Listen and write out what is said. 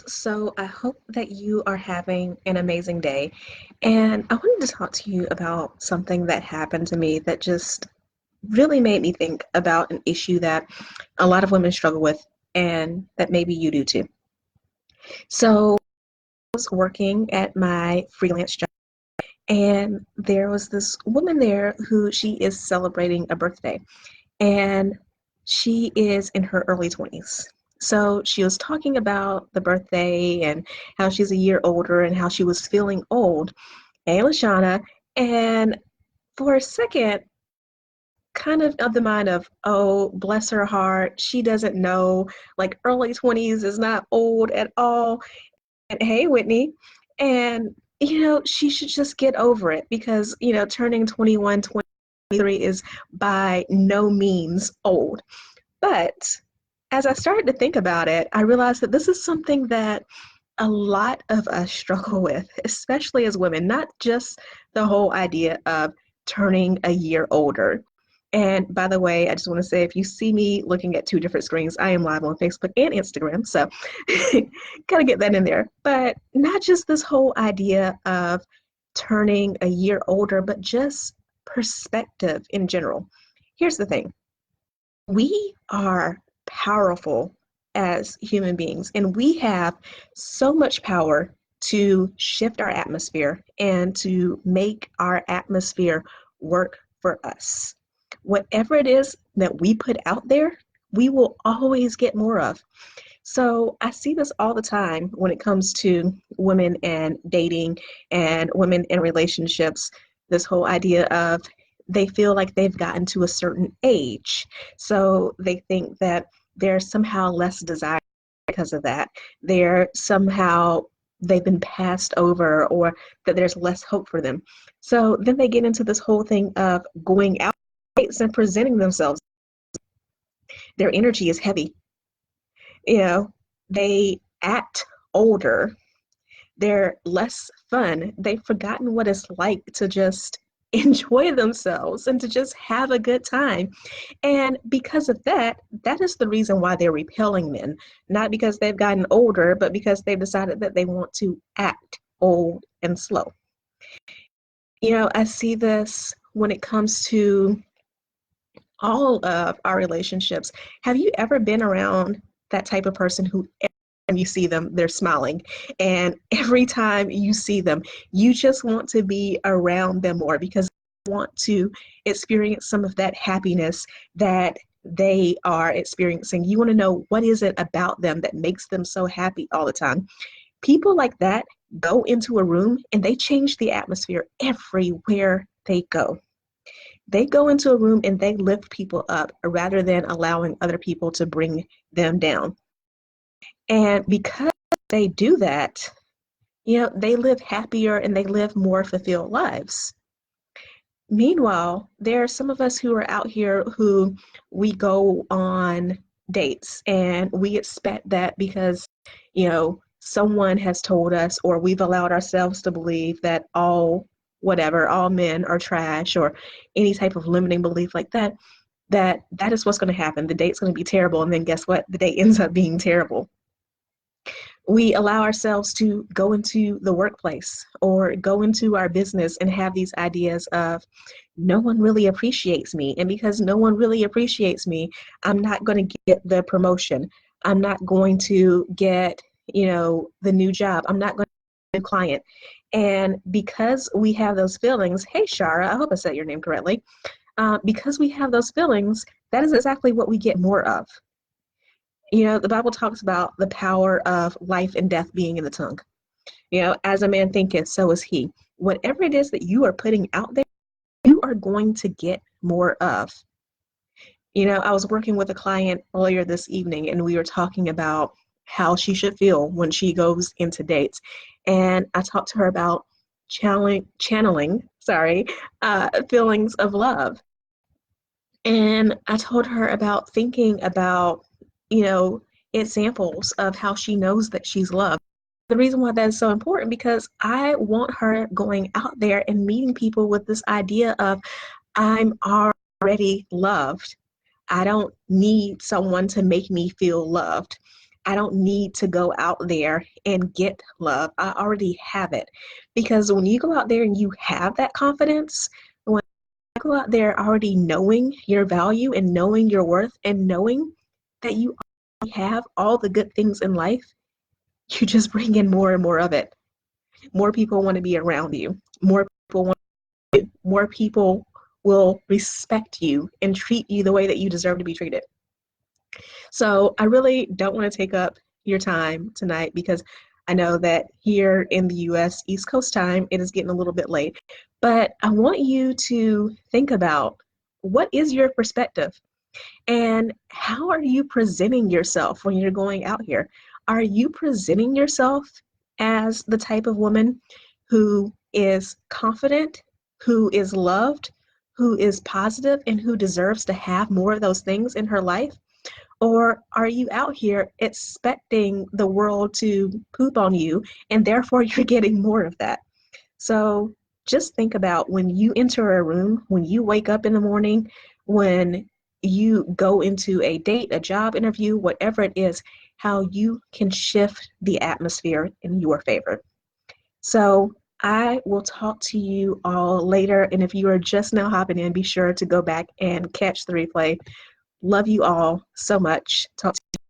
So I hope that you are having an amazing day. And I wanted to talk to you about something that happened to me that just really made me think about an issue that a lot of women struggle with and that maybe you do too. So I was working at my freelance job and there was this woman there who she is celebrating a birthday. And she is in her early 20s. So she was talking about the birthday and how she's a year older and how she was feeling old. Hey, Lashana. And for a second, kind of the mind of, oh, bless her heart, she doesn't know, like early 20s is not old at all. And hey, Whitney. And, she should just get over it because, turning 21, 23 is by no means old. But as I started to think about it, I realized that this is something that a lot of us struggle with, especially as women, not just the whole idea of turning a year older. And by the way, I just want to say if you see me looking at two different screens, I am live on Facebook and Instagram. So gotta get that in there. But not just this whole idea of turning a year older, but just perspective in general. Here's the thing. We are powerful as human beings, and we have so much power to shift our atmosphere and to make our atmosphere work for us. Whatever it is that we put out there, we will always get more of. So I see this all the time when it comes to women and dating and women in relationships. This whole idea of they feel like they've gotten to a certain age. So they think that they're somehow less desirable because of that. They've been passed over or that there's less hope for them. So then they get into this whole thing of going out and presenting themselves. Their energy is heavy. You know, they act older. They're less fun. They've forgotten what it's like to just enjoy themselves and to just have a good time. And because of that, that is the reason why they're repelling men, not because they've gotten older, but because they've decided that they want to act old and slow. I see this when it comes to all of our relationships. Have you ever been around that type of person who every time you see them, they're smiling? And every time you see them, you just want to be around them more because you want to experience some of that happiness that they are experiencing. You want to know what is it about them that makes them so happy all the time. People like that go into a room and they change the atmosphere everywhere they go. They go into a room and they lift people up rather than allowing other people to bring them down. And because they do that, they live happier and they live more fulfilled lives. Meanwhile, there are some of us who are out here who we go on dates and we expect that because, someone has told us or we've allowed ourselves to believe that all men are trash or any type of limiting belief like that, that is what's going to happen. The date's going to be terrible. And then guess what? The date ends up being terrible. We allow ourselves to go into the workplace or go into our business and have these ideas of no one really appreciates me. And because no one really appreciates me, I'm not going to get the promotion. I'm not going to get, the new job. I'm not going to get a new client. And because we have those feelings, hey, Shara, I hope I said your name correctly. Because we have those feelings, that is exactly what we get more of. The Bible talks about the power of life and death being in the tongue. As a man thinketh, so is he. Whatever it is that you are putting out there, you are going to get more of. I was working with a client earlier this evening and we were talking about how she should feel when she goes into dates. And I talked to her about channeling, feelings of love. And I told her about thinking about, examples of how she knows that she's loved. The reason why that is so important because I want her going out there and meeting people with this idea of I'm already loved. I don't need someone to make me feel loved. I don't need to go out there and get love. I already have it. Because when you go out there and you have that confidence, when you go out there already knowing your value and knowing your worth and knowing that you already have all the good things in life, you just bring in more and more of it. More people want to be around you. More people will respect you and treat you the way that you deserve to be treated. So I really don't want to take up your time tonight because I know that here in the US, East Coast time, it is getting a little bit late. But I want you to think about what is your perspective and how are you presenting yourself when you're going out here? Are you presenting yourself as the type of woman who is confident, who is loved, who is positive, and who deserves to have more of those things in her life? Or are you out here expecting the world to poop on you and therefore you're getting more of that? So just think about when you enter a room, when you wake up in the morning, when you go into a date, a job interview, whatever it is, how you can shift the atmosphere in your favor. So I will talk to you all later. And if you are just now hopping in, be sure to go back and catch the replay. Love you all so much. Talk to you.